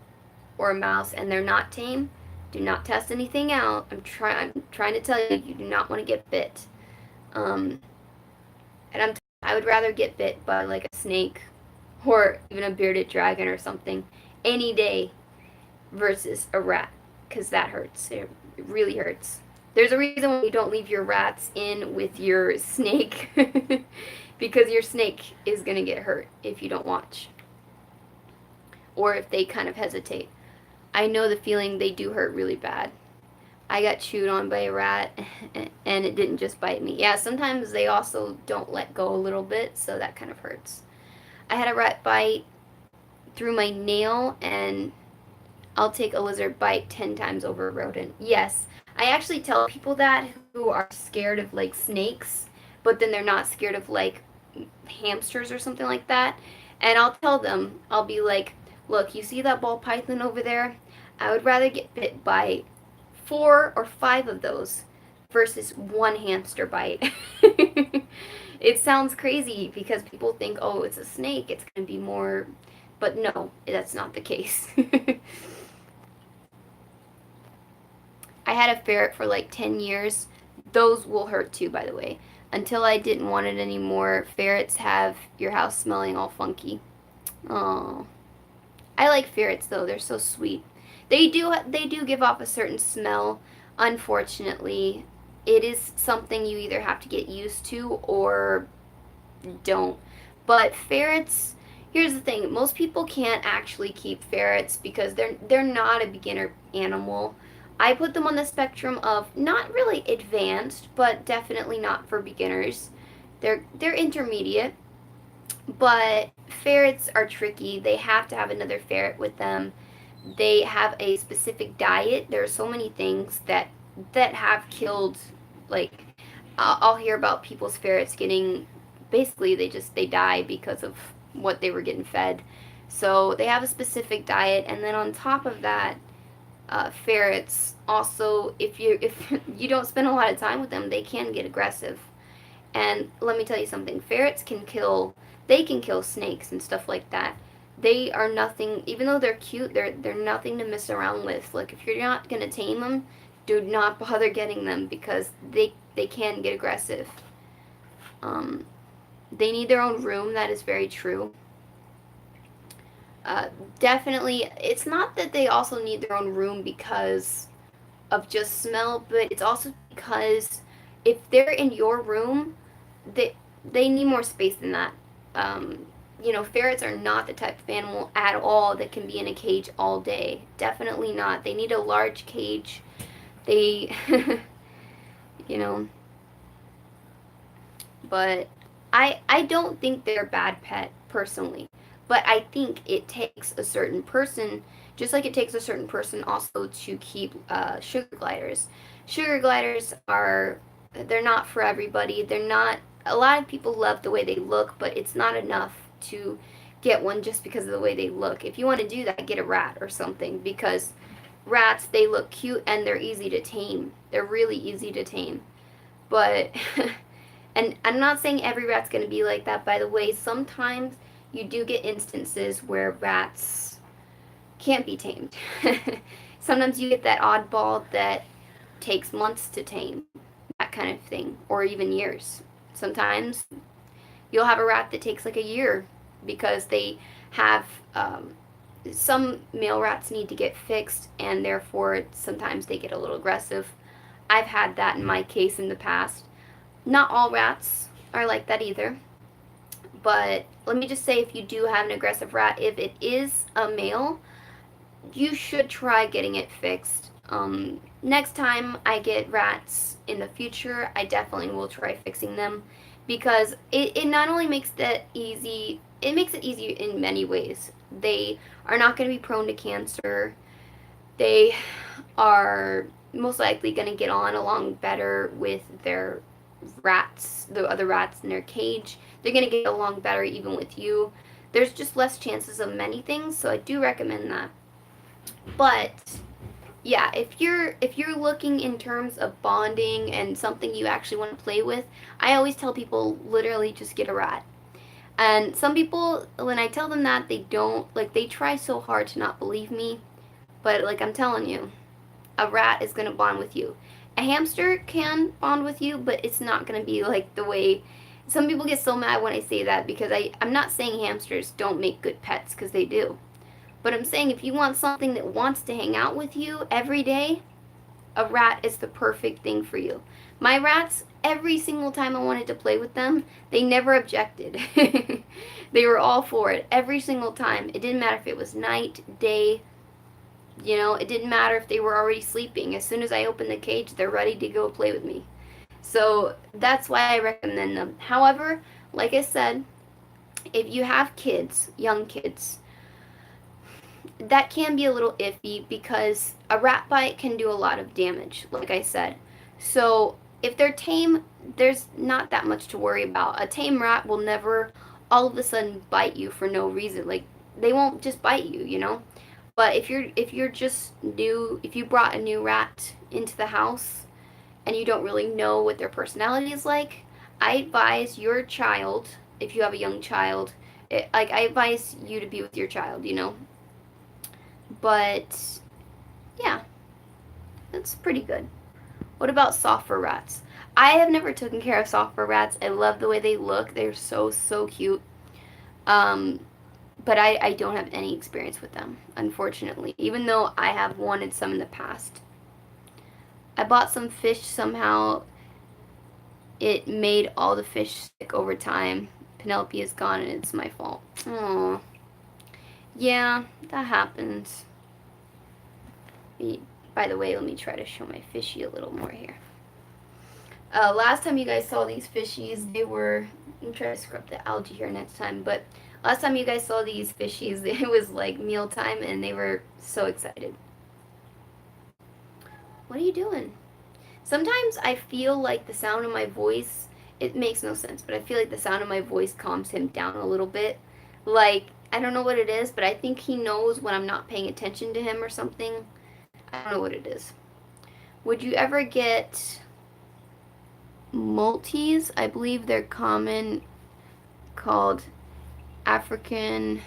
or a mouse, and they're not tame, do not test anything out. I'm trying to tell you, you do not want to get bit. Um, and I would rather get bit by like a snake or even a bearded dragon or something any day versus a rat, because that hurts. It really hurts. There's a reason why you don't leave your rats in with your snake because your snake is going to get hurt if you don't watch or if they kind of hesitate. I know the feeling, they do hurt really bad. I got chewed on by a rat and it didn't just bite me. Yeah, sometimes they also don't let go a little bit, so that kind of hurts. I had a rat bite through my nail, and I'll take a lizard bite 10 times over a rodent. Yes, I actually tell people that who are scared of like snakes, but then they're not scared of like hamsters or something like that. And I'll tell them, I'll be like, look, you see that ball python over there? I would rather get bit by 4 or 5 of those versus one hamster bite. It sounds crazy because people think, oh, it's a snake, it's going to be more, but no, that's not the case. I had a ferret for like 10 years. Those will hurt too, by the way. Until I didn't want it anymore. Ferrets have your house smelling all funky. Oh, I like ferrets though. They're so sweet. They do give off a certain smell. Unfortunately, it is something you either have to get used to or don't. But ferrets, here's the thing. Most people can't actually keep ferrets because they're not a beginner animal. I put them on the spectrum of not really advanced, but definitely not for beginners. They're intermediate, but ferrets are tricky. They have to have another ferret with them. They have a specific diet. There are so many things that have killed, like I'll hear about people's ferrets getting, basically they die because of what they were getting fed. So they have a specific diet, and then on top of that, ferrets also, if you don't spend a lot of time with them, they can get aggressive. And let me tell you something, ferrets can kill, they can kill snakes and stuff like that. They are nothing, even though they're cute, they're nothing to mess around with. Like if you're not gonna tame them, do not bother getting them because they can get aggressive. Um, they need their own room. That is very true. Definitely, it's not that they also need their own room because of just smell, but it's also because if they're in your room, they need more space than that. Ferrets are not the type of animal at all that can be in a cage all day. Definitely not. They need a large cage. They, you know, but I don't think they're a bad pet personally. But I think it takes a certain person, just like it takes a certain person also to keep sugar gliders. Sugar gliders they're not for everybody. They're not, a lot of people love the way they look, but it's not enough to get one just because of the way they look. If you want to do that, get a rat or something, because rats, they look cute and they're easy to tame. They're really easy to tame. But, and I'm not saying every rat's going to be like that, by the way. Sometimes you do get instances where rats can't be tamed. Sometimes you get that oddball that takes months to tame, that kind of thing, or even years. Sometimes you'll have a rat that takes like a year because they have some male rats need to get fixed, and therefore sometimes they get a little aggressive. I've had that in my case in the past. Not all rats are like that either. But let me just say, if you do have an aggressive rat, if it is a male, you should try getting it fixed. Next time I get rats in the future, I definitely will try fixing them, because it not only makes that easy, it makes it easy in many ways. They are not going to be prone to cancer. They are most likely going to get on along better with their rats, the other rats in their cage. They're going to get along better even with you. There's just less chances of many things, so I do recommend that. But yeah, if you're looking in terms of bonding and something you actually want to play with, I always tell people literally just get a rat. And some people, when I tell them that, they don't, like, they try so hard to not believe me, but like I'm telling you, a rat is going to bond with you. A hamster can bond with you, but it's not going to be like the way. Some people get so mad when I say that, because I'm not saying hamsters don't make good pets, because they do. But I'm saying if you want something that wants to hang out with you every day, a rat is the perfect thing for you. My rats, every single time I wanted to play with them, they never objected. They were all for it every single time. It didn't matter if it was night, day, it didn't matter if they were already sleeping. As soon as I opened the cage, they're ready to go play with me. So that's why I recommend them. However, like I said, if you have kids, young kids, that can be a little iffy, because a rat bite can do a lot of damage, like I said. So if they're tame, there's not that much to worry about. A tame rat will never all of a sudden bite you for no reason. Like, they won't just bite you. But if you're just new, if you brought a new rat into the house and you don't really know what their personality is like, I advise your child, if you have a young child, I advise you to be with your child. But yeah, that's pretty good. What about soft fur rats? I have never taken care of soft fur rats. I love the way they look. They're so, so cute. But I don't have any experience with them, unfortunately, even though I have wanted some in the past. I bought some fish somehow. It made all the fish sick over time. Penelope is gone and it's my fault. Aww. Yeah, that happens. By the way, let me try to show my fishy a little more here. Last time you guys saw these fishies, they were... I'm trying to scrub the algae here next time, but last time you guys saw these fishies, it was like mealtime and they were so excited. What are you doing? Sometimes I feel like the sound of my voice, it makes no sense, but I feel like the sound of my voice calms him down a little bit. Like, I don't know what it is, but I think he knows when I'm not paying attention to him or something. I don't know what it is. Would you ever get Maltese? I believe they're common, called African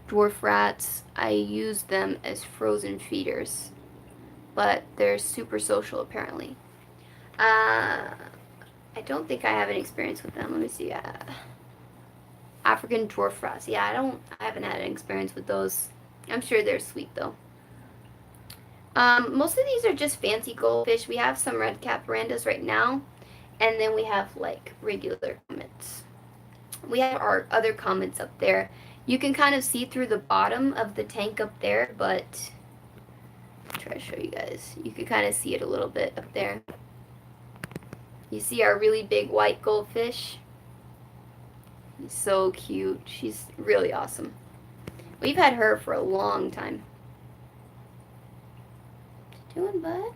dwarf rats. I use them as frozen feeders, but they're super social apparently. I don't think I have any experience with them. Let me see. African dwarf rats. Yeah, I haven't had an experience with those. I'm sure they're sweet though. Most of these are just fancy goldfish. We have some red cap piranhas right now, and then we have like regular comets. We have our other comets up there. You can kind of see through the bottom of the tank up there, but I'll try to show you guys. You can kind of see it a little bit up there. You see our really big white goldfish? She's so cute. She's really awesome. We've had her for a long time. What you doing, bud?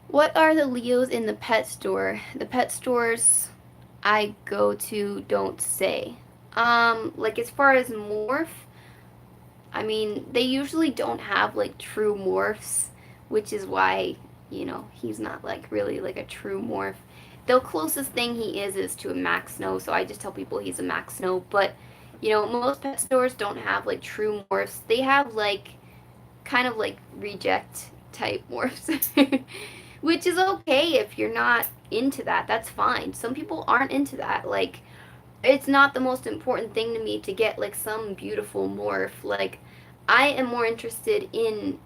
What are the Leos in the pet store? The pet stores I go to don't say. Like as far as morph, I mean, they usually don't have like true morphs, which is why, he's not like really like a true morph. The closest thing he is to a Max Snow, so I just tell people he's a Max Snow, but, most pet stores don't have like true morphs. They have like, kind of like reject type morphs, which is okay if you're not into that. That's fine. Some people aren't into that. Like, it's not the most important thing to me to get like some beautiful morph. Like, I am more interested in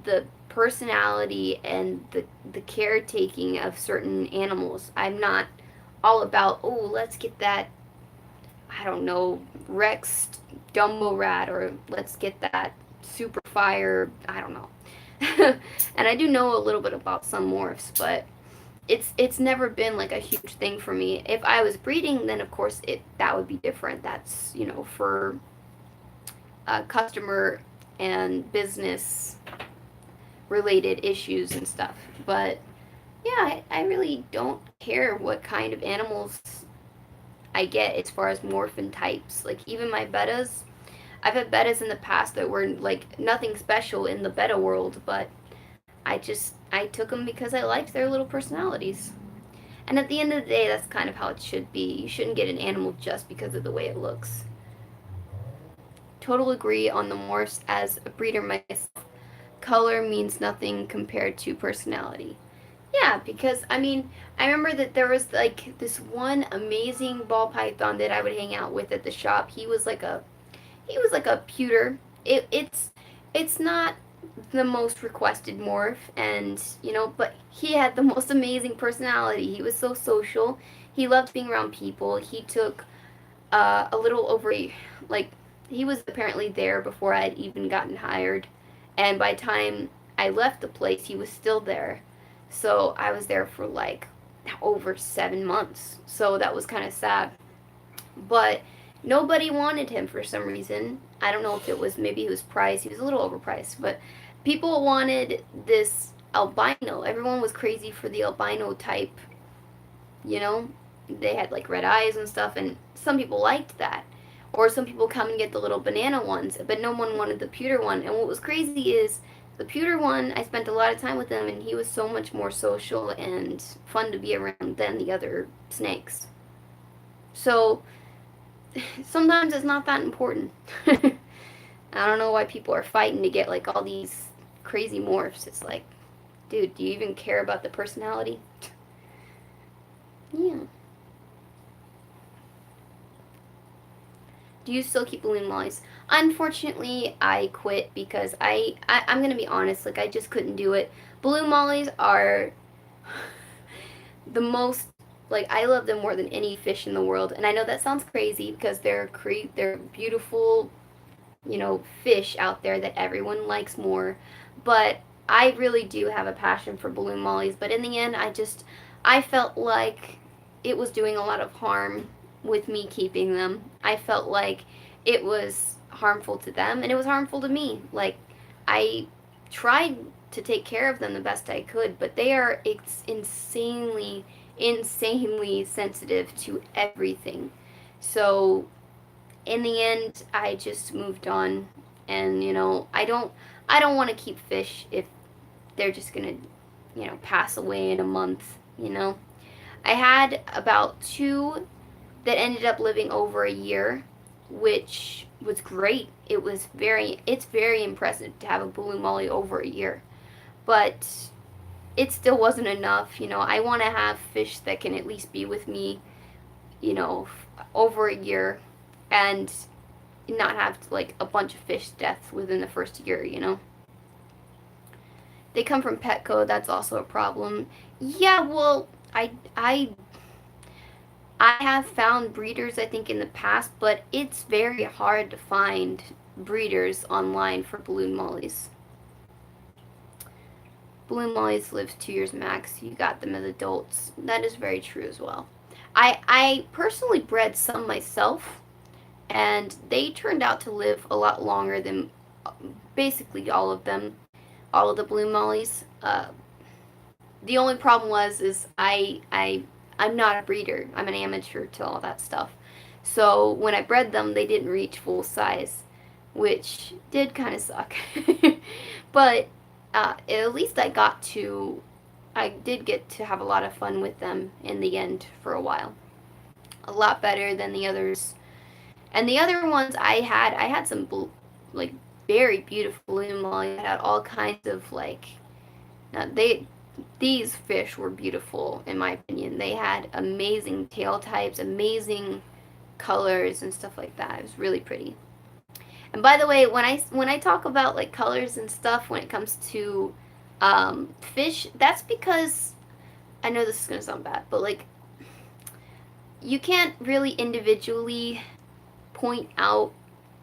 the personality and the caretaking of certain animals. I'm not all about, oh, let's get that, I don't know, Rex Dumbo rat, or let's get that super fire, I don't know. And I do know a little bit about some morphs, but it's never been like a huge thing for me. If I was breeding, then of course that would be different. That's, for customer and business related issues and stuff. But yeah, I really don't care what kind of animals I get as far as morphin types. Like even my bettas, I've had bettas in the past that were like nothing special in the betta world, but I took them because I liked their little personalities. And at the end of the day, that's kind of how it should be. You shouldn't get an animal just because of the way it looks. Total agree on the morphs. As a breeder myself, color means nothing compared to personality. Yeah, because I mean, I remember that there was like this one amazing ball python that I would hang out with at the shop. He was like a pewter. It's not the most requested morph, and but he had the most amazing personality. He was so social. He loved being around people. He took a little over like he was apparently there before I had even gotten hired, and by the time I left the place, he was still there. So I was there for like over 7 months. So that was kind of sad. But nobody wanted him for some reason. I don't know if it was maybe he was priced. He was a little overpriced, but people wanted this albino. Everyone was crazy for the albino type. You know, they had like red eyes and stuff, and some people liked that. Or some people come and get the little banana ones, but no one wanted the pewter one. And what was crazy is the pewter one, I spent a lot of time with him, and he was so much more social and fun to be around than the other snakes. So sometimes it's not that important. I don't know why people are fighting to get like all these crazy morphs. It's like, dude, do you even care about the personality? Yeah. Do you still keep balloon mollies? Unfortunately, I quit because I'm gonna be honest, like I just couldn't do it. Balloon mollies are the most, like I love them more than any fish in the world, and I know that sounds crazy because they're beautiful, fish out there that everyone likes more, but I really do have a passion for balloon mollies. But in the end, I felt like it was doing a lot of harm with me keeping them. I felt like it was harmful to them and it was harmful to me. Like I tried to take care of them the best I could, but they are insanely sensitive to everything. So in the end, I just moved on, and I don't want to keep fish if they're just gonna pass away in a month. I had about two that ended up living over a year, which was great. It's very impressive to have a balloon molly over a year, but it still wasn't enough. I want to have fish that can at least be with me, over a year, and not have like a bunch of fish deaths within the first year. They come from Petco. That's also a problem. Yeah, well, I have found breeders, I think, in the past, but it's very hard to find breeders online for balloon mollies. Balloon mollies live 2 years max. You got them as adults. That is very true as well. I personally bred some myself, and they turned out to live a lot longer than basically all of them, all of the balloon mollies. The only problem is I'm not a breeder. I'm an amateur to all that stuff. So when I bred them, they didn't reach full size, which did kind of suck. But at least I did get to have a lot of fun with them in the end for a while. A lot better than the others. And the other ones I had some like very beautiful balloon mollies. I had all kinds of like, these fish were beautiful in my opinion. They had amazing tail types, amazing colors and stuff like that. It was really pretty. And by the way, when I talk about like colors and stuff when it comes to fish, that's because I know this is gonna sound bad, but like you can't really individually point out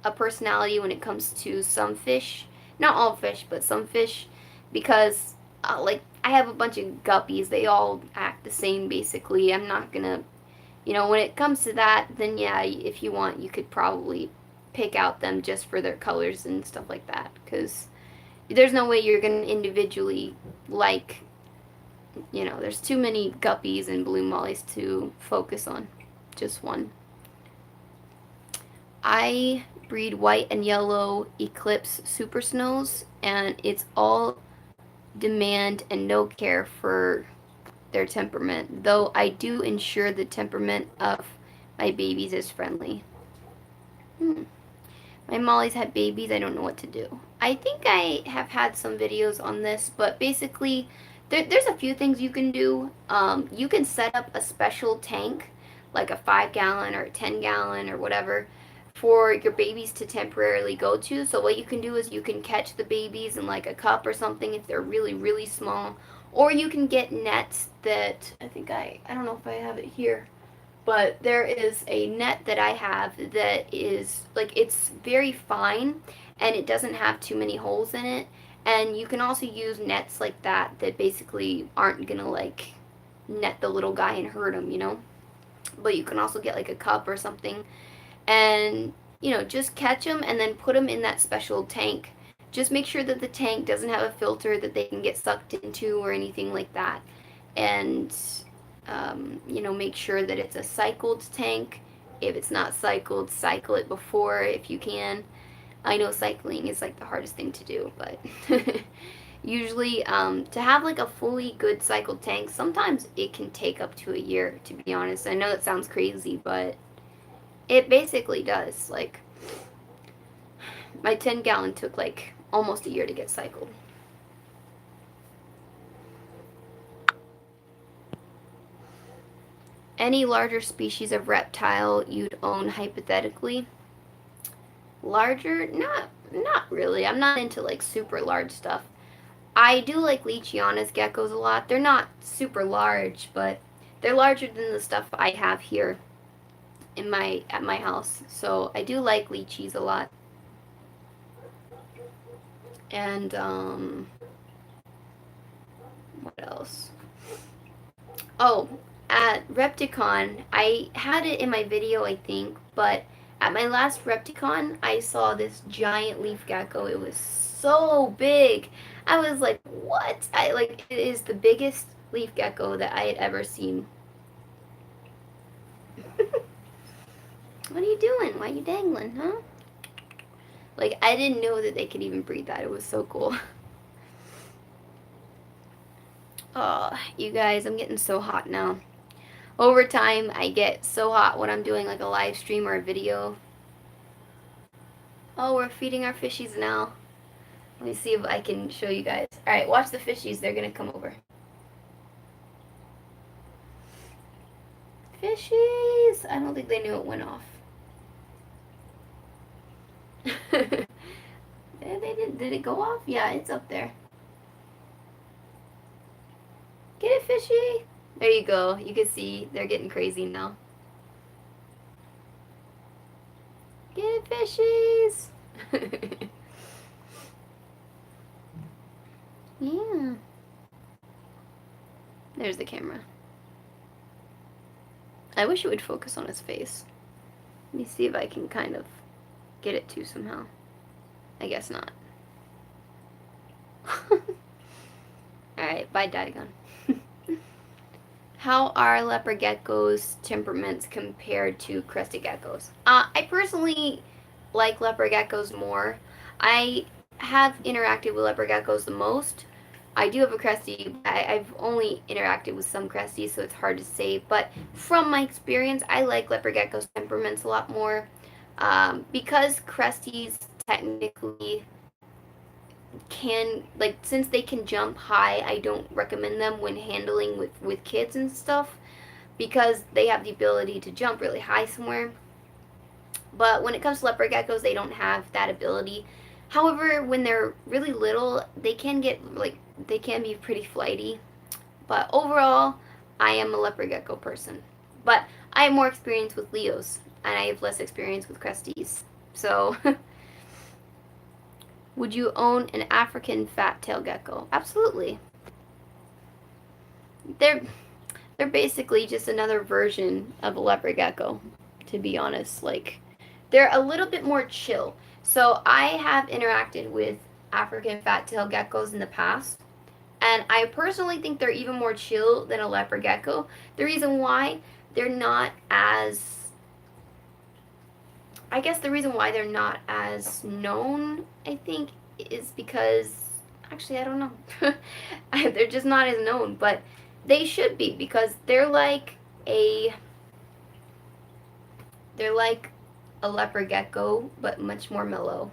a personality when it comes to some fish. Not all fish, but some fish, because like I have a bunch of guppies. They all act the same basically. I'm not gonna, when it comes to that, then yeah, if you want, you could probably pick out them just for their colors and stuff like that, because there's no way you're gonna individually like, there's too many guppies and balloon mollies to focus on just one. I breed white and yellow Eclipse Super Snows, and it's all demand and no care for their temperament, though I do ensure the temperament of my babies is friendly. My Molly's had babies, I don't know what to do. I think I have had some videos on this, but basically, there's a few things you can do. You can set up a special tank, like a 5-gallon or a 10-gallon or whatever, for your babies to temporarily go to. So what you can do is you can catch the babies in like a cup or something if they're really, really small. Or you can get nets that, I don't know if I have it here, but there is a net that I have that is, like, it's very fine and it doesn't have too many holes in it. And you can also use nets like that that basically aren't gonna, like, net the little guy and hurt him, you know? But you can also get, like, a cup or something and, you know, just catch them and then put them in that special tank. Just make sure that the tank doesn't have a filter that they can get sucked into or anything like that. And you know, make sure that it's a cycled tank. If it's not cycled, cycle it before if you can. I know cycling is like the hardest thing to do, but usually to have like a fully good cycled tank, sometimes it can take up to a year, to be honest. I know that sounds crazy, but it basically does. Like, my 10-gallon took like almost a year to get cycled. Any larger species of reptile you'd own hypothetically? Larger? Not really. I'm not into like super large stuff. I do like Leachianus geckos a lot. They're not super large, but they're larger than the stuff I have here at my house. So I do like Leachies a lot. And what else? Oh, at Repticon, I had it in my video, I think, but at my last Repticon, I saw this giant leaf gecko. It was so big. I was like, what? It is the biggest leaf gecko that I had ever seen. What are you doing? Why are you dangling, huh? Like, I didn't know that they could even breed that. It was so cool. Oh, you guys, I'm getting so hot now. Over time, I get so hot when I'm doing like a live stream or a video. Oh, we're feeding our fishies now. Let me see if I can show you guys. Alright, watch the fishies. They're going to come over. Fishies! I don't think they knew it went off. They didn't. Did it go off? Yeah, it's up there. Get it, fishy! There you go. You can see they're getting crazy now. Get it, fishies! Yeah. There's the camera. I wish it would focus on his face. Let me see if I can kind of get it to somehow. I guess not. Alright, bye, Diagon. How are leopard geckos' temperaments compared to crested geckos? I personally like leopard geckos more. I have interacted with leopard geckos the most. I do have a cresty. I've only interacted with some cresties, so it's hard to say. But from my experience, I like leopard geckos' temperaments a lot more. Because cresties technically can, like, since they can jump high, I don't recommend them when handling with kids and stuff, because they have the ability to jump really high somewhere. But when it comes to leopard geckos, they don't have that ability. However, when they're really little, they can be pretty flighty. But overall, I am a leopard gecko person. But I have more experience with Leos, and I have less experience with cresties. So would you own an African fat-tailed gecko? Absolutely. They're basically just another version of a leopard gecko, to be honest. Like, they're a little bit more chill. So I have interacted with African fat-tailed geckos in the past, and I personally think they're even more chill than a leopard gecko. The reason why they're not as, I guess the reason why they're not as known, I think, is because, actually, I don't know. They're just not as known, but They should be, because they're like a leopard gecko, but much more mellow.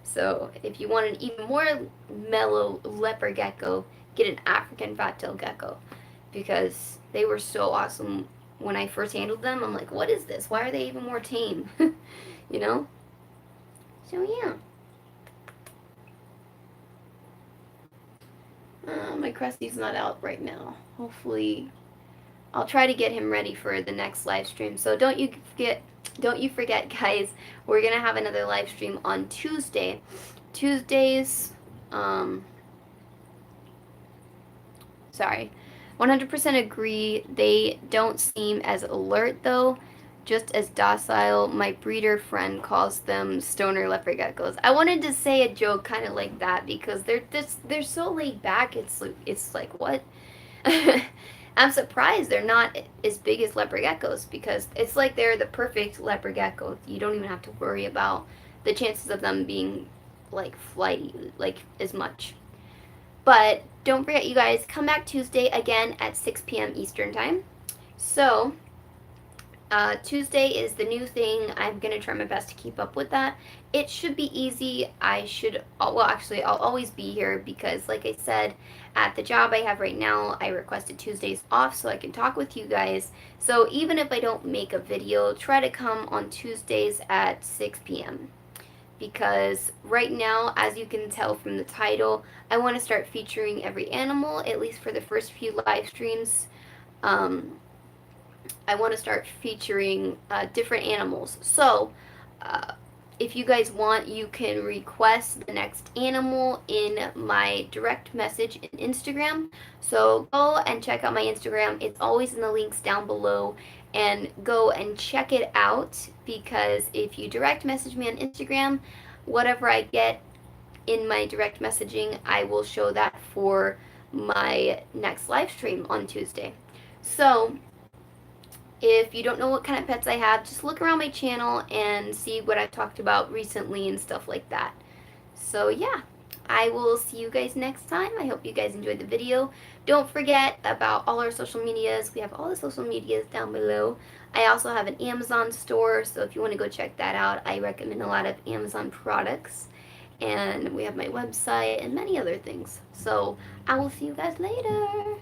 So if you want an even more mellow leopard gecko, get an African fat-tailed gecko, because they were so awesome when I first handled them. I'm like, what is this? Why are they even more tame? You know? So yeah. My Krusty's not out right now. Hopefully, I'll try to get him ready for the next live stream. So don't you forget, guys. We're gonna have another live stream on Tuesday. Tuesdays, sorry, 100% agree. They don't seem as alert though, just as docile. My breeder friend calls them stoner leopard geckos. I wanted to say a joke kind of like that, because they're so laid back. It's like, what? I'm surprised they're not as big as leopard geckos, because it's like they're the perfect leopard gecko. You don't even have to worry about the chances of them being like flighty like as much. But don't forget, you guys, come back Tuesday again at 6 p.m. Eastern time. So Tuesday is the new thing. I'm going to try my best to keep up with that. It should be easy. Well, actually, I'll always be here, because, like I said, at the job I have right now, I requested Tuesdays off so I can talk with you guys. So even if I don't make a video, try to come on Tuesdays at 6 p.m. Because right now, as you can tell from the title, I want to start featuring every animal, at least for the first few live streams. I want to start featuring different animals. So, if you guys want, you can request the next animal in my direct message in Instagram. So go and check out my Instagram. It's always in the links down below. And go and check it out, because if you direct message me on Instagram, whatever I get in my direct messaging, I will show that for my next live stream on Tuesday. So if you don't know what kind of pets I have, just look around my channel and see what I've talked about recently and stuff like that. So yeah, I will see you guys next time. I hope you guys enjoyed the video. Don't forget about all our social medias. We have all the social medias down below. I also have an Amazon store, so if you want to go check that out, I recommend a lot of Amazon products. And we have my website and many other things. So I will see you guys later.